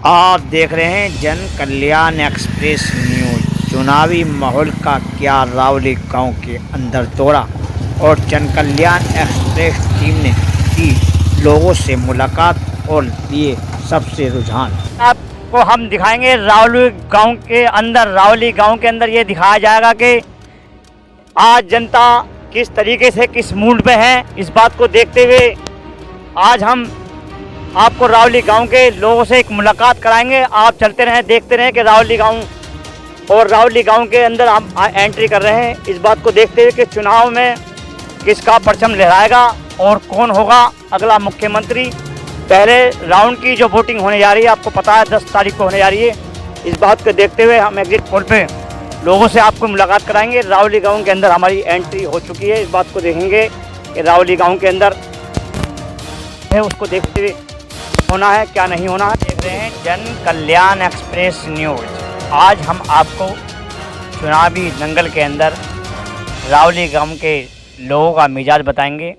आप देख रहे हैं जन कल्याण एक्सप्रेस न्यूज। चुनावी माहौल का क्या रावली गांव के अंदर दौरा और जन कल्याण एक्सप्रेस टीम ने की लोगों से मुलाकात और लिए सबसे रुझान। आपको हम दिखाएंगे रावली गांव के अंदर ये दिखाया जाएगा कि आज जनता किस तरीके से किस मूड पे है। इस बात को देखते हुए आज हम आपको रावली गांव के लोगों से एक मुलाकात कराएंगे। आप चलते रहें, देखते रहें कि रावली गांव के अंदर हम एंट्री कर रहे हैं। इस बात को देखते हुए कि चुनाव में किसका परचम लहराएगा और कौन होगा अगला मुख्यमंत्री। पहले राउंड की जो वोटिंग होने जा रही है आपको पता है 10 तारीख को होने जा रही है। इस बात को देखते हुए हम एग्जिट पोल पे लोगों से आपको मुलाकात कराएंगे। रावली गाँव के अंदर हमारी एंट्री हो चुकी है। इस बात को देखेंगे कि रावली गाँव के अंदर है, उसको देखते हुए होना है क्या नहीं होना है। देख रहे हैं जन कल्याण एक्सप्रेस न्यूज। आज हम आपको चुनावी दंगल के अंदर रावली गांव के लोगों का मिजाज बताएंगे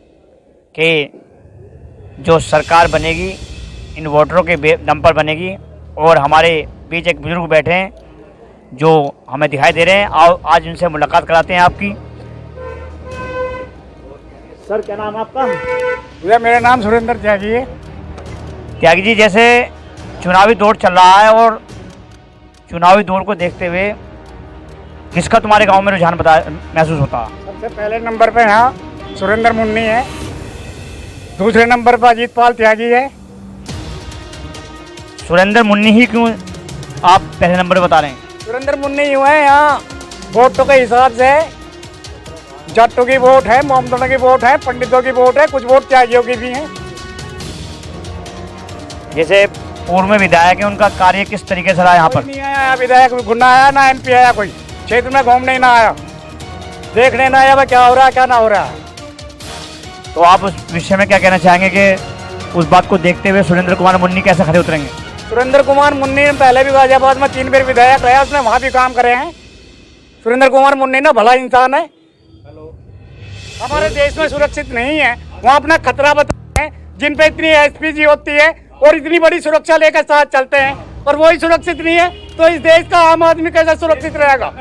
कि जो सरकार बनेगी इन वोटरों के दम पर बनेगी। और हमारे बीच एक बुजुर्ग बैठे हैं जो हमें दिखाई दे रहे हैं। आओ आज उनसे मुलाकात कराते हैं आपकी। सर क्या नाम है आपका? भैया मेरा नाम सुरेंद्र त्यागी है। त्यागी जी, जैसे चुनावी दौर चल रहा है और चुनावी दौर को देखते हुए किसका तुम्हारे गांव में रुझान महसूस होता है? सबसे पहले नंबर पे यहाँ सुरेंद्र मुन्नी है, दूसरे नंबर पर अजीत पाल त्यागी है। सुरेंद्र मुन्नी ही क्यों आप पहले नंबर पे बता रहे हैं? सुरेंद्र मुन्नी यूँ है, यहाँ वोटों के हिसाब से जाटों की वोट है, मोहम्मदों की वोट है, पंडितों की वोट है, कुछ वोट त्यागियों की भी हैं। जैसे पूर्व में विधायक है, उनका कार्य किस तरीके से रहा यहाँ पर? नहीं आया विधायक, घुना आया ना MP आया, कोई क्षेत्र में घूमने ना आया, देखने ना आया क्या हो रहा है क्या ना हो रहा है। तो आप उस विषय में क्या कहना चाहेंगे कि उस बात को देखते हुए सुरेंद्र कुमार मुन्नी कैसे खड़े उतरेंगे? सुरेंद्र कुमार मुन्नी ने पहले भी गाजियाबाद में 3 बार विधायक रहा, उसने वहाँ भी काम करे हैं। सुरेंद्र कुमार मुन्नी ना भला इंसान है। हमारे देश में सुरक्षित नहीं है, वहाँ अपना खतरा बताते हैं। जिन पे इतनी SPG होती है और इतनी बड़ी सुरक्षा लेकर साथ चलते हैं और वही सुरक्षित नहीं है, तो इस देश का आम आदमी कैसे सुरक्षित रहेगा?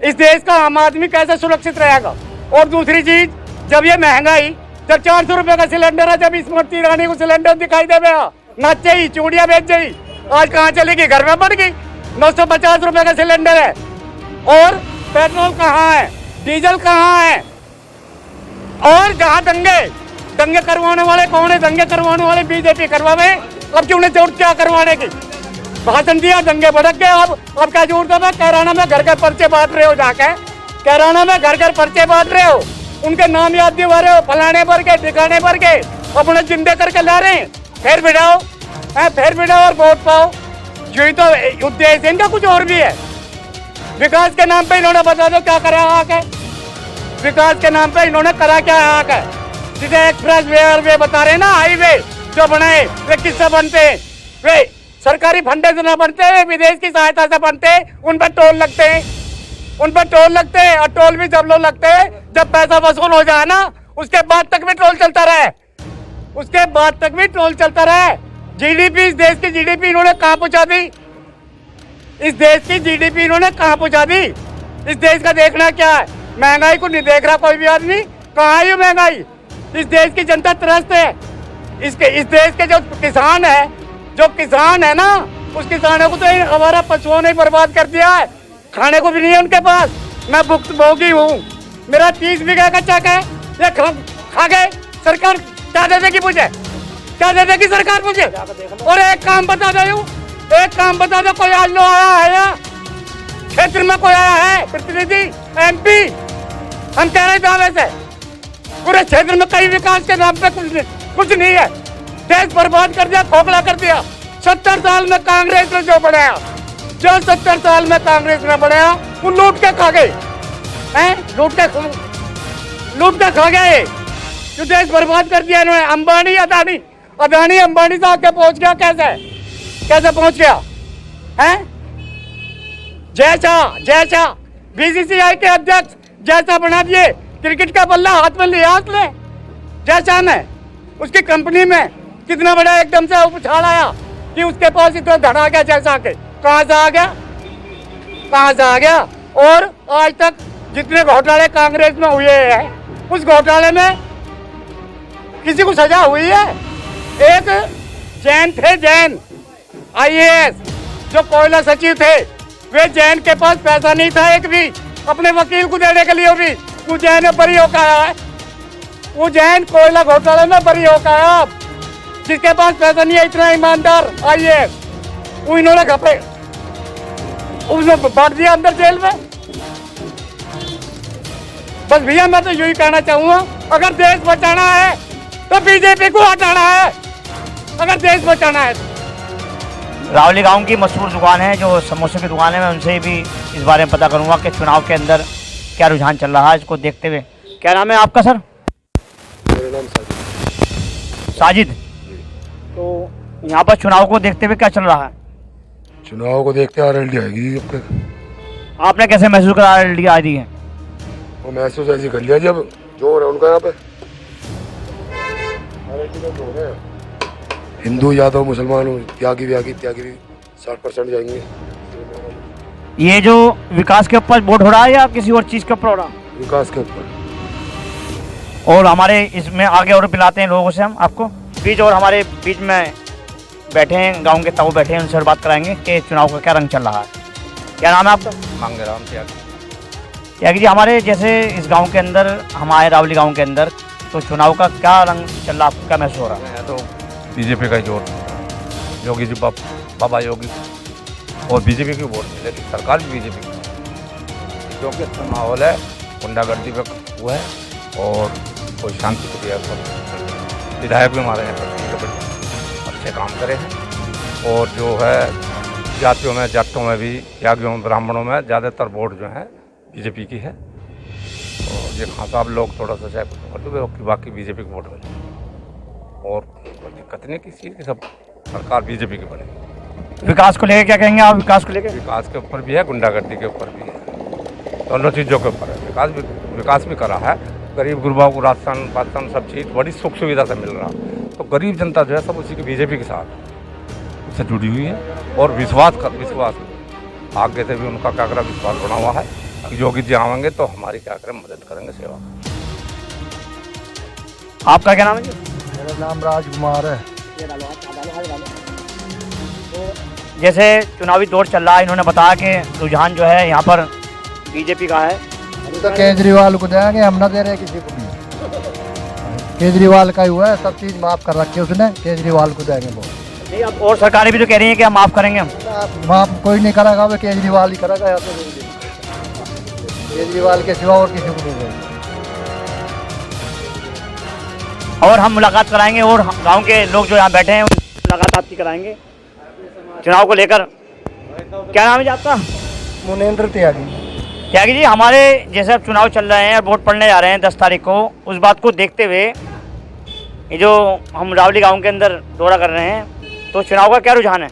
इस देश का आम आदमी कैसे सुरक्षित रहेगा? और दूसरी चीज, जब ये महंगाई, जब 400 रुपये का सिलेंडर है, जब स्मृति ईरानी को सिलेंडर दिखाई दे गया, नाचे ही चूड़ियाँ बेच गई, आज कहाँ चलेगी? घर में बढ़ गई। 950 रुपये का सिलेंडर है और पेट्रोल कहाँ है, डीजल कहाँ है? और जहाँ दंगे करवाने वाले कौन है? दंगे करवाने वाले BJP करवावे। अब क्यों नहीं जरूरत क्या करवाने की? भाषण दिया, दंगे भड़क गए। अब क्या जरूरत है? कैराना में घर घर पर्चे बांट रहे हो, जाके कैराना में घर घर पर्चे बांट रहे हो, उनके नाम याद दिवा रहे हो, फलाने पर के ठिकाने पर के अपने जिंदे करके ला रहे हैं। फिर बिठाओ और वोट पाओ। यही तो उद्देश्य इनका, कुछ और भी है। विकास के नाम पे इन्होंने बता दो क्या करा आके। विकास के नाम पे इन्होंने करा क्या आके? जिसे एक्सप्रेस वे बता रहे ना, हाईवे जो बनाए वे किससे बनते हैं? वे सरकारी फंडे से ना बनते, वे विदेश की सहायता से बनते। उन पर टोल लगते हैं, और टोल भी जब लोग लगते हैं जब पैसा वसूल हो जाए ना, उसके बाद तक भी टोल चलता रहे। GDP, इस देश की GDP इन्होंने कहाँ पहुँचा दी? इस देश की GDP इन्होंने कहाँ पहुँचा दी? इस देश का देखना क्या है? महंगाई को नहीं देख रहा कोई भी आदमी। कहाँ है ये महंगाई? इस देश की जनता त्रस्त है। इस देश के जो किसान है ना, उस किसानों को तो हमारा पशुओं ने बर्बाद कर दिया है। खाने को भी नहीं है उनके पास। मैं भुक्तभोगी हूँ, मेरा 30 बीघा का चक है, ये खा गए। सरकार क्या दे देगी मुझे? क्या दे देगी सरकार मुझे? और एक काम बता दो, कोई आज लो आया है या क्षेत्र में कोई आया है प्रतिनिधि MP? हम कह रहे थे वैसे पूरे क्षेत्र में कई विकास के नाम पे कुछ नहीं है। देश बर्बाद कर दिया, खोखला कर दिया। 70 साल में कांग्रेस ने जो 70 साल में कांग्रेस ने बनाया, वो लूट के खा गए हैं, लूट के खा गए। जो देश बर्बाद कर दिया इन्होंने। अदानी अंबानी से आके पहुंच गया। कैसे पहुंच गया है? जय शाह BCCI के अध्यक्ष जैसा बना दिए। क्रिकेट का बल्ला हाथ में लिया उसने, जय शाह ने। उसकी कंपनी में कितना बड़ा एकदम से उछाल आया। कि उसके पास इतना धन आ गया जैसा के? कहाँ से आ गया, कहाँ से आ गया? और आज तक जितने घोटाले कांग्रेस में हुए हैं उस घोटाले में किसी को सजा हुई है? एक जैन थे, जैन IAS जो कोयला सचिव थे, वे जैन के पास पैसा नहीं था एक भी अपने वकील को देने के लिए भी। वो जैन बरी होकर आया है, वो जैन कोयला घोटाले में बरी होकर आया। अब जिसके पास पैसा नहीं है, इतना ईमानदार IAS, वो इन्होंने खपे उसने बांट दिया अंदर जेल में। बस भैया मैं तो यही कहना चाहूंगा, अगर देश बचाना है तो बीजेपी को हटाना है, अगर देश बचाना है। रावली गांव की मशहूर दुकान है जो समोसे की दुकान है, मैं उनसे भी इस बारे में पता करूंगा कि चुनाव के अंदर क्या रुझान चल रहा है इसको देखते हुए। क्या नाम है आपका सर? मेरा नाम साजिद। साजिद। तो यहाँ पर चुनाव को देखते हुए क्या चल रहा है? चुनाव को देखते RLD आएगी। आपने कैसे महसूस करा RLD आ रही है? वो महसूस ऐसे कर लिया जब जोर है उनका यहाँ पे। RLD का जोर है। हिंदू यादव मुसलमान त्यागी व्यागी 60% जाएंगे। ये जो विकास के ऊपर वोट हो रहा है या किसी और चीज़ के ऊपर हो रहा है? विकास के ऊपर। और हमारे इसमें आगे और पिलाते हैं लोगों से हम आपको बीच, और हमारे बीच में बैठे हैं गांव के ताऊ बैठे हैं, उनसे बात कराएंगे कि चुनाव का क्या रंग चल रहा है। क्या नाम है आपका? मांगेराम त्यागी। त्यागी जी, हमारे जैसे इस गांव के अंदर, हमारे रावली गांव के अंदर तो चुनाव का क्या रंग चल रहा है, आपको क्या महसूस हो रहा है? तो बीजेपी का ही जोर, योगी जी बाबा योगी और बीजेपी की वोट मिलेगी, सरकार भी बीजेपी की, क्योंकि अच्छा माहौल है, गुंडागर्दी पे हुआ है और कोई शांति प्रिय विधायक भी हमारे यहाँ पर अच्छे काम करे हैं। और जो है जातियों में, जाटों में भी, त्यागियों में, ब्राह्मणों में ज़्यादातर वोट जो है बीजेपी की है। और ये खासा आप लोग थोड़ा सा चाहे कुछ बाकी बीजेपी की वोट मिले और कोई दिक्कत नहीं किसी की, सब सरकार बीजेपी की बनेगी। विकास को लेकर क्या कहेंगे आप? विकास को लेकर? विकास के ऊपर भी है, गुंडागर्दी के ऊपर भी है, दोनों चीज़ों के ऊपर है। विकास भी करा है, गरीब गुरबाओं को राशन सब चीज़ बड़ी सुख सुविधा से मिल रहा। तो गरीब जनता जो है सब उसी की बीजेपी के साथ से जुड़ी हुई है और विश्वास आगे से भी उनका क्या करा विश्वास बना हुआ है कि योगी जी आएंगे तो हमारी क्या करें, मदद करेंगे, सेवा। आपका क्या नाम है जी? मेरा नाम राजकुमार है। जैसे चुनावी दौर चल रहा है, इन्होंने बताया कि रुझान जो है यहाँ पर बीजेपी का है। हम तो केजरीवाल को देंगे, हम ना दे रहे किसी को भी। केजरीवाल का ही हुआ है, सब चीज़ माफ़ कर रखी है उसने, केजरीवाल को देंगे वो। नहीं, अब और सरकारें भी तो कह रही हैं कि हम माफ़ करेंगे। हम माफ़ कोई नहीं करेगा, वो केजरीवाल ही करेगा या तो केजरीवाल के सिवा और किसी को नहीं देंगे। और हम मुलाकात कराएंगे और गांव के लोग जो यहाँ बैठे हैं मुलाकात आपकी कराएंगे चुनाव को लेकर। क्या नाम है जी आपका? मुनेंद्र त्यागी। त्यागी जी, हमारे जैसे अब चुनाव चल रहे हैं, वोट पड़ने जा रहे हैं 10 तारीख को, उस बात को देखते हुए ये जो हम रावली गांव के अंदर दौरा कर रहे हैं, तो चुनाव का क्या रुझान है?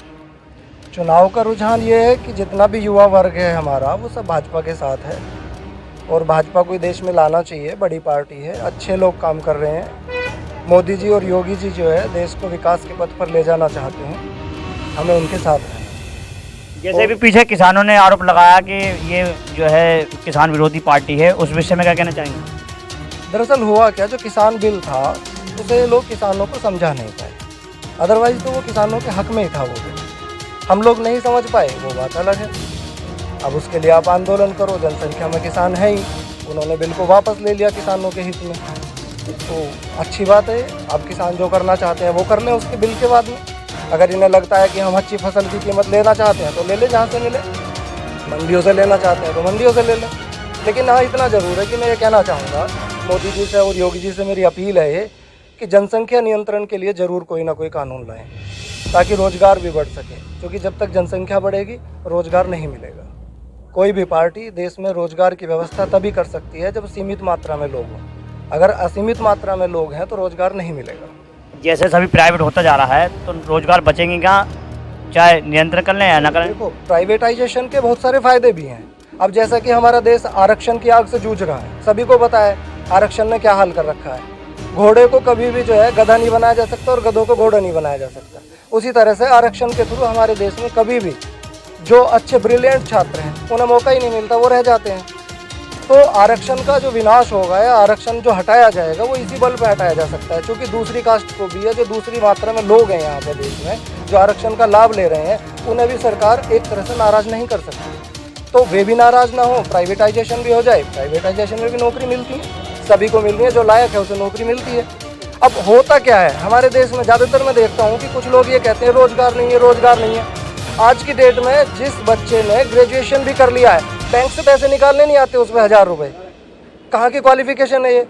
चुनाव का रुझान ये है कि जितना भी युवा वर्ग है हमारा, वो सब भाजपा के साथ है और भाजपा को देश में लाना चाहिए। बड़ी पार्टी है, अच्छे लोग काम कर रहे हैं। मोदी जी और योगी जी जो है देश को विकास के पथ पर ले जाना चाहते हैं, हमें उनके साथ रहना। जैसे भी पीछे किसानों ने आरोप लगाया कि ये जो है किसान विरोधी पार्टी है, उस विषय में क्या कहना चाहेंगे? दरअसल हुआ क्या, जो किसान बिल था उसे लोग किसानों को समझा नहीं पाए, अदरवाइज तो वो किसानों के हक में ही था वो बिल। हम लोग नहीं समझ पाए, वो बात अलग है। अब उसके लिए आप आंदोलन करो, जनसंख्या में किसान है ही, उन्होंने बिल को वापस ले लिया किसानों के हित में, तो अच्छी बात है। अब किसान जो करना चाहते हैं वो कर लें उसके बिल के बाद में। अगर इन्हें लगता है कि हम अच्छी फसल की कीमत लेना चाहते हैं तो ले लें, जहाँ से मिले। मंडियों से लेना चाहते हैं तो मंडियों से ले लें। लेकिन हाँ, इतना ज़रूर है कि मैं ये कहना चाहूँगा, मोदी जी से और योगी जी से मेरी अपील है ये कि जनसंख्या नियंत्रण के लिए ज़रूर कोई ना कोई कानून लाएं, ताकि रोज़गार भी बढ़ सके, क्योंकि जब तक जनसंख्या बढ़ेगी रोज़गार नहीं मिलेगा। कोई भी पार्टी देश में रोज़गार की व्यवस्था तभी कर सकती है जब सीमित मात्रा में लोग हों। अगर असीमित मात्रा में लोग हैं तो रोज़गार नहीं मिलेगा। जैसे सभी प्राइवेट होता जा रहा है तो रोज़गार बचेंगे क्या, चाहे नियंत्रण कर लें या ना करें? देखो, प्राइवेटाइजेशन के बहुत सारे फायदे भी हैं। अब जैसा कि हमारा देश आरक्षण की आग से जूझ रहा है, सभी को पता है आरक्षण ने क्या हाल कर रखा है। घोड़े को कभी भी जो है गधा नहीं बनाया जा सकता और गधों को घोड़ा नहीं बनाया जा सकता। उसी तरह से आरक्षण के थ्रू हमारे देश में कभी भी जो अच्छे ब्रिलियंट छात्र हैं उन्हें मौका ही नहीं मिलता, वो रह जाते हैं। तो आरक्षण का जो विनाश होगा या आरक्षण जो हटाया जाएगा वो इसी बल पे हटाया जा सकता है, क्योंकि दूसरी कास्ट को भी है, जो दूसरी मात्रा में लोग हैं यहाँ पे देश में जो आरक्षण का लाभ ले रहे हैं, उन्हें भी सरकार एक तरह से नाराज़ नहीं कर सकती। तो वे भी नाराज़ ना हो, प्राइवेटाइजेशन भी हो जाए, प्राइवेटाइजेशन में भी नौकरी मिलती है, सभी को मिल रही है, जो लायक है उसे नौकरी मिलती है। अब होता क्या है हमारे देश में, ज़्यादातर मैं देखता हूँ कि कुछ लोग ये कहते हैं रोज़गार नहीं है, रोज़गार नहीं है। आज की डेट में जिस बच्चे ने ग्रेजुएशन भी कर लिया है, बैंक से पैसे निकालने नहीं आते उसमें 1000 रुपये, कहाँ की क्वालिफिकेशन है ये?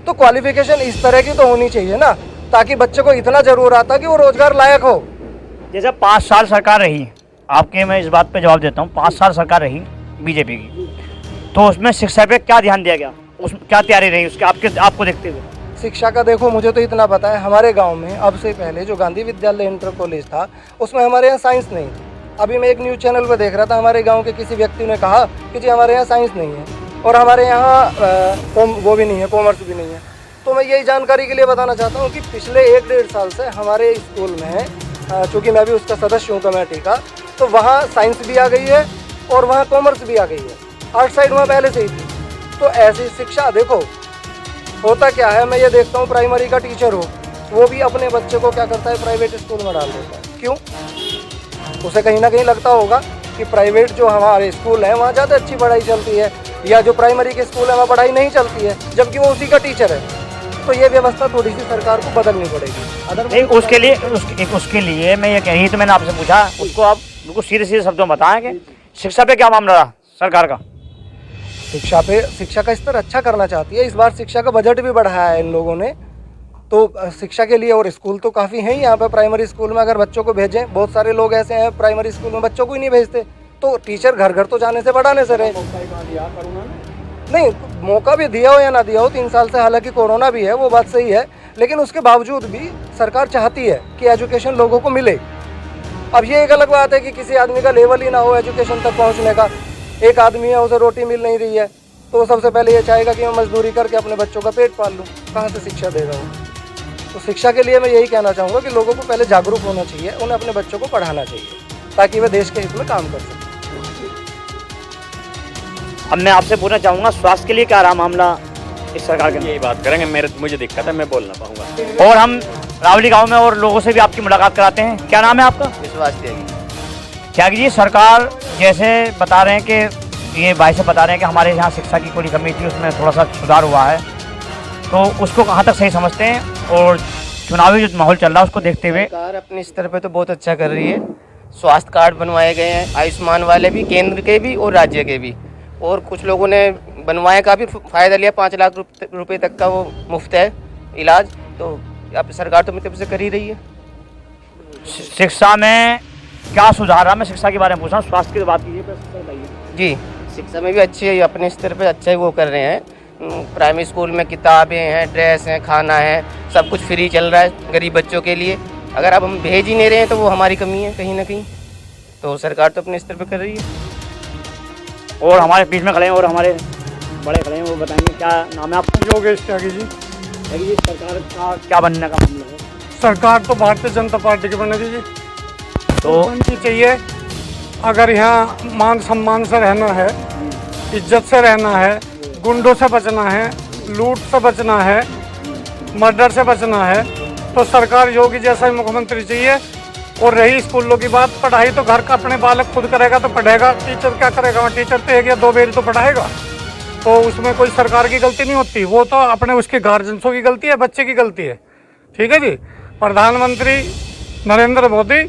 तो क्वालिफिकेशन इस तरह की तो होनी चाहिए ना, ताकि बच्चे को इतना जरूर आता कि वो रोज़गार लायक हो। जैसे 5 साल सरकार रही, आपके मैं इस बात पे जवाब देता हूँ, 5 साल सरकार रही बीजेपी की, तो उसमें शिक्षा पे क्या ध्यान दिया गया, उस क्या तैयारी रही उसके आपको देखते हुए? शिक्षा का देखो, मुझे तो इतना पता है, हमारे गांव में अब से पहले जो गांधी विद्यालय इंटर कॉलेज था उसमें हमारे यहाँ साइंस नहीं थी। अभी मैं एक न्यूज़ चैनल पर देख रहा था, हमारे गांव के किसी व्यक्ति ने कहा कि जी हमारे यहाँ साइंस नहीं है और हमारे यहाँ वो भी नहीं है, कॉमर्स भी नहीं है। तो मैं यही जानकारी के लिए बताना चाहता हूँ कि पिछले 1-1.5 साल से हमारे स्कूल में, चूँकि मैं भी उसका सदस्य हूँ कमेटी का, तो वहाँ साइंस भी आ गई है और वहाँ कॉमर्स भी आ गई है। आर्ट साइड वहाँ पहले से ही थी। तो ऐसी शिक्षा देखो होता क्या है, मैं ये देखता हूँ प्राइमरी का टीचर हो, वो भी अपने बच्चे को क्या करता है, प्राइवेट स्कूल में डाल देता है। क्यों? उसे कहीं ना कहीं लगता होगा कि प्राइवेट जो हमारे स्कूल हैं वहाँ ज़्यादा अच्छी पढ़ाई चलती है, या जो प्राइमरी के स्कूल है वहाँ पढ़ाई नहीं चलती है, जबकि वो उसी का टीचर है। तो ये व्यवस्था थोड़ी सी सरकार को बदलनी पड़ेगी। नहीं, उसके लिए मैं ये कही तो मैंने आपसे पूछा, उसको आप बिल्कुल सीधे सीधे शब्दों में बताएं कि शिक्षा पे क्या मामला रहा सरकार का? शिक्षा का स्तर अच्छा करना चाहती है। इस बार शिक्षा का बजट भी बढ़ाया है इन लोगों ने, तो शिक्षा के लिए, और स्कूल तो काफ़ी हैं यहाँ पे। प्राइमरी स्कूल में अगर बच्चों को भेजें, बहुत सारे लोग ऐसे हैं प्राइमरी स्कूल में बच्चों को ही नहीं भेजते, तो टीचर घर घर तो जाने से बढ़ाने से रहे। नहीं, मौका भी दिया हो या ना दिया हो 3 साल से, हालांकि कोरोना भी है, वो बात सही है, लेकिन उसके बावजूद भी सरकार चाहती है कि एजुकेशन लोगों को मिले। अब ये एक अलग बात है कि किसी आदमी का लेवल ही ना हो एजुकेशन तक पहुँचने का। एक आदमी है, उसे रोटी मिल नहीं रही है, तो वो सबसे पहले ये चाहेगा कि मैं मजदूरी करके अपने बच्चों का पेट पाल लूँ, कहाँ से शिक्षा देगा वो? तो शिक्षा के लिए मैं यही कहना चाहूँगा कि लोगों को पहले जागरूक होना चाहिए, उन्हें अपने बच्चों को पढ़ाना चाहिए ताकि वे देश के हित में काम कर सकें। अब मैं आपसे पूछना चाहूँगा, स्वास्थ्य के लिए क्या रहा मामला इस सरकार के? यही बात करेंगे, मुझे दिक्कत है, मैं बोल ना पाऊँगा। और हम रावली गांव में और लोगों से भी आपकी मुलाकात कराते हैं। क्या नाम है आपका? विश्वास त्यागी। त्यागी जी, सरकार जैसे बता रहे हैं कि ये भाई से बता रहे हैं कि हमारे यहाँ शिक्षा की थोड़ी कमी थी, उसमें थोड़ा सा सुधार हुआ है, तो उसको कहाँ तक सही समझते हैं? और चुनावी जो माहौल चल रहा है उसको देखते हुए सरकार अपने स्तर पे तो बहुत अच्छा कर रही है। स्वास्थ्य कार्ड बनवाए गए हैं, आयुष्मान वाले भी, केंद्र के भी और राज्य के भी, और कुछ लोगों ने बनवाए का भी फ़ायदा लिया। 5 लाख रुपए तक का वो मुफ्त है इलाज, तो अब सरकार तो मतलब से कर ही रही है। शिक्षा में क्या सुधार रहा? मैं शिक्षा के बारे में पूछ रहा हूँ, स्वास्थ्य की बात कीजिए बताइए। जी, शिक्षा में भी अच्छे अपने स्तर पे अच्छा ही वो कर रहे हैं। प्राइमरी स्कूल में किताबें हैं, ड्रेस हैं, खाना है, सब कुछ फ्री चल रहा है गरीब बच्चों के लिए। अगर अब हम भेज ही नहीं रहे हैं तो वो हमारी कमी है कहीं ना कहीं, तो सरकार तो अपने स्तर पे कर रही है। और हमारे बीच में खड़े हैं और हमारे बड़े खड़े हैं, वो बताएंगे। क्या नाम है आपका? योगेश त्यागी जी। त्यागी जी, सरकार का क्या बनने का मामला है? सरकार तो भारतीय जनता पार्टी की बने दीजिए, तो बननी चाहिए। अगर यहाँ मान सम्मान से रहना है, इज्जत से रहना है, गुंडों से बचना है, लूट से बचना है, मर्डर से बचना है, तो सरकार योगी जैसा ही मुख्यमंत्री चाहिए। और रही स्कूलों की बात, पढ़ाई तो घर का अपने बालक खुद करेगा तो पढ़ेगा, टीचर क्या करेगा? टीचर तो 1 या 2 बेल तो पढ़ाएगा, तो उसमें कोई सरकार की गलती नहीं होती, वो तो अपने उसके गार्जियंसों की गलती है, बच्चे की गलती है। ठीक है जी। प्रधानमंत्री नरेंद्र मोदी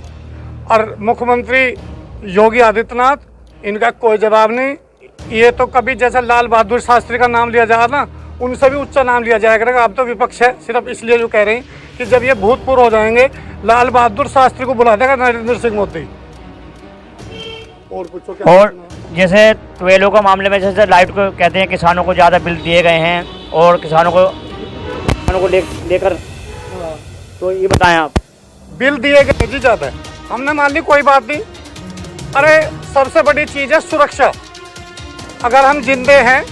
और मुख्यमंत्री योगी आदित्यनाथ, इनका कोई जवाब नहीं। ये तो कभी जैसे लाल बहादुर शास्त्री का नाम लिया जाएगा ना, उनसे भी ऊंचा नाम लिया जाया करेगा। अब तो विपक्ष है, सिर्फ इसलिए जो कह रहे हैं कि जब ये भूतपूर्व हो जाएंगे, लाल बहादुर शास्त्री को बुला देगा नरेंद्र सिंह मोदी। और पूछो क्या? और जैसे ट्वेलों का मामले में, जैसे लाइट को कहते हैं किसानों को ज़्यादा बिल दिए गए हैं और किसानों को लेकर, तो ये बताएं आप। बिल दिए गए जी ज़्यादा, हमने मान ली कोई बात नहीं। अरे सबसे बड़ी चीज़ है सुरक्षा। अगर हम जिंदे हैं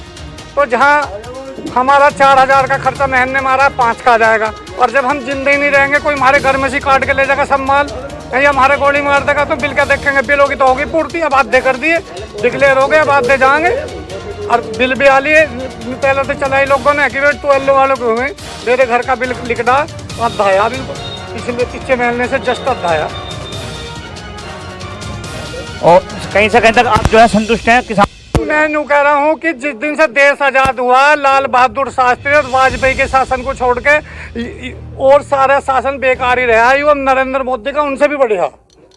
तो जहाँ हमारा 4,000 का खर्चा महीने मारा 5 का आ जाएगा, और जब हम जिंदे ही नहीं रहेंगे कोई हमारे घर में से काट के ले जाएगा सब माल, या हमारे गोली मार देगा, तो बिल क्या देखेंगे? बिल होगी तो होगी पूर्ति। अब आधे कर दिए, डिक्लेयर हो गए, अब आधे जाएंगे, और बिल भी आ लिए। पहले तो चलाई लोगों ने कि 12 वालों को हुए, मेरे घर का बिल लिख डा, अधाया बिल्कुल, इसलिए पीछे महीने से जस्ट अधाया। और कहीं से कहीं तक आप जो है संतुष्ट हैं किसान? मैं यूँ कह रहा हूँ कि जिस दिन से देश आजाद हुआ, लाल बहादुर शास्त्री और वाजपेयी के शासन को छोड़ के और सारा शासन बेकार ही रहा है, नरेंद्र मोदी का उनसे भी बढ़िया।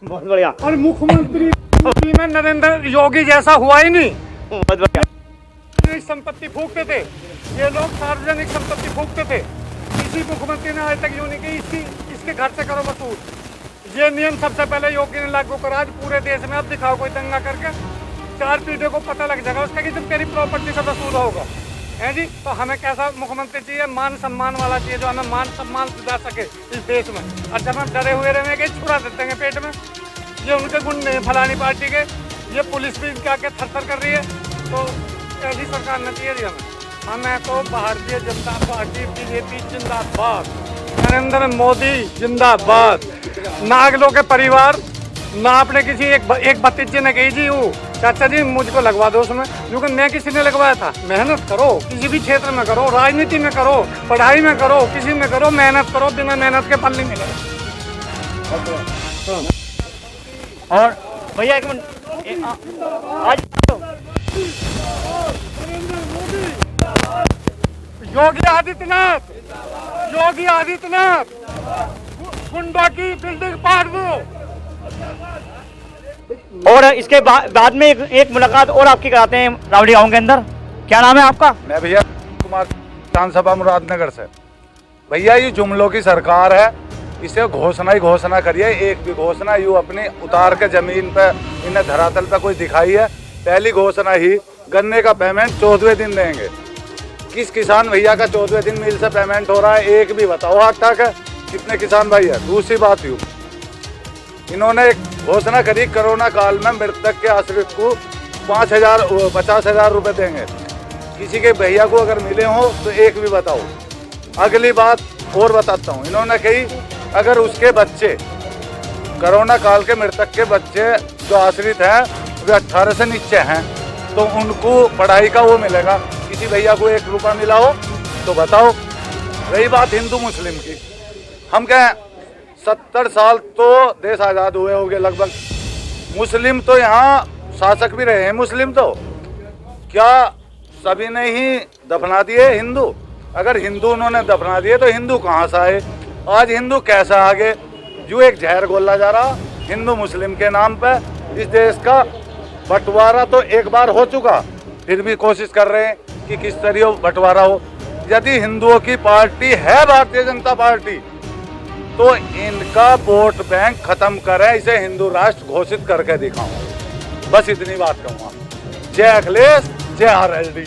बहुत बढ़िया। और मुख्यमंत्री में नरेंद्र योगी जैसा हुआ ही नहीं। बहुत बढ़िया। संपत्ति फूकते थे ये लोग, सार्वजनिक संपत्ति फूकते थे। किसी मुख्यमंत्री ने आज तक यूँ नहीं की इसके घर से करो वसूल। ये नियम सबसे पहले योगी ने लागू करा। आज पूरे देश में अब दिखाओ कोई दंगा करके, 4 पीढ़ियों को पता लग जाएगा उसका कि जब तेरी प्रॉपर्टी से वसूल होगा, है जी। तो हमें कैसा मुख्यमंत्री चाहिए? मान सम्मान वाला चाहिए, जो हमें मान सम्मान दिला सके इस देश में। और जब हम डरे हुए रहेंगे, छुरा देते हैं पेट में। ये उनके गुण नहीं, फलानी पार्टी के। ये पुलिस भी क्या क्या थर-थर कर रही है। तो ऐसी सरकार न चाहिए जी हमें तो भारतीय जनता पार्टी बीजेपी जिंदाबाद, नरेंद्र मोदी जिंदाबाद। नागलों के परिवार ना आपने किसी एक भतीजे ने कही जी वो चाचा जी मुझको लगवा दो उसमें, क्योंकि मैं किसी ने लगवाया था। मेहनत करो, किसी भी क्षेत्र में करो, राजनीति में करो, पढ़ाई में करो, किसी में करो, मेहनत करो। बिना मेहनत के फल नहीं मिलेगा। और भैया एक मिनट, आज योगी आदित्यनाथ गुंडा की बिल्डिंग पाड़ दो। और इसके बाद में एक मुलाकात और आपकी कराते हैं रावड़ी गांव के अंदर। क्या नाम है आपका? मैं भैया कुमार, विधानसभा मुरादनगर से। भैया ये जुमलों की सरकार है, इसे घोषणा ही घोषणा करिए। एक भी घोषणा यूँ अपनी उतार के जमीन पे इन्हें धरातल पे कोई दिखाई है? पहली घोषणा ही गन्ने का पेमेंट 14वें दिन देंगे। किस किसान भैया का 14वें दिन मिल से पेमेंट हो रहा है? एक भी बताओ। हाथ ठाक है कितने किसान भाई है? दूसरी बात यूँ इन्होंने एक घोषणा करी, कोरोना काल में मृतक के आश्रित को 50,000 रुपये देंगे। किसी के भैया को अगर मिले हो तो एक भी बताओ। अगली बात और बताता हूँ, इन्होंने कही अगर उसके बच्चे, कोरोना काल के मृतक के बच्चे जो आश्रित हैं वे 18 से नीचे हैं तो उनको पढ़ाई का वो मिलेगा। किसी भैया को 1 रुपया मिला हो तो बताओ। रही बात हिंदू मुस्लिम की, हम कहें 70 साल तो देश आज़ाद हुए होंगे लगभग। मुस्लिम तो यहाँ शासक भी रहे हैं। मुस्लिम तो क्या सभी ने ही दफना दिए हिंदू? अगर हिंदू उन्होंने दफना दिए तो हिंदू कहाँ से आए? आज हिंदू कैसा आगे? जो एक जहर घोला जा रहा हिंदू मुस्लिम के नाम पे। इस देश का बंटवारा तो एक बार हो चुका, फिर भी कोशिश कर रहे हैं कि किस तरह बंटवारा हो। यदि हिंदुओं की पार्टी है भारतीय जनता पार्टी तो इनका वोट बैंक खत्म करें, इसे हिंदू राष्ट्र घोषित करके दिखाऊं। बस इतनी बात कहूँगा। जय अखिलेश, जय RLD।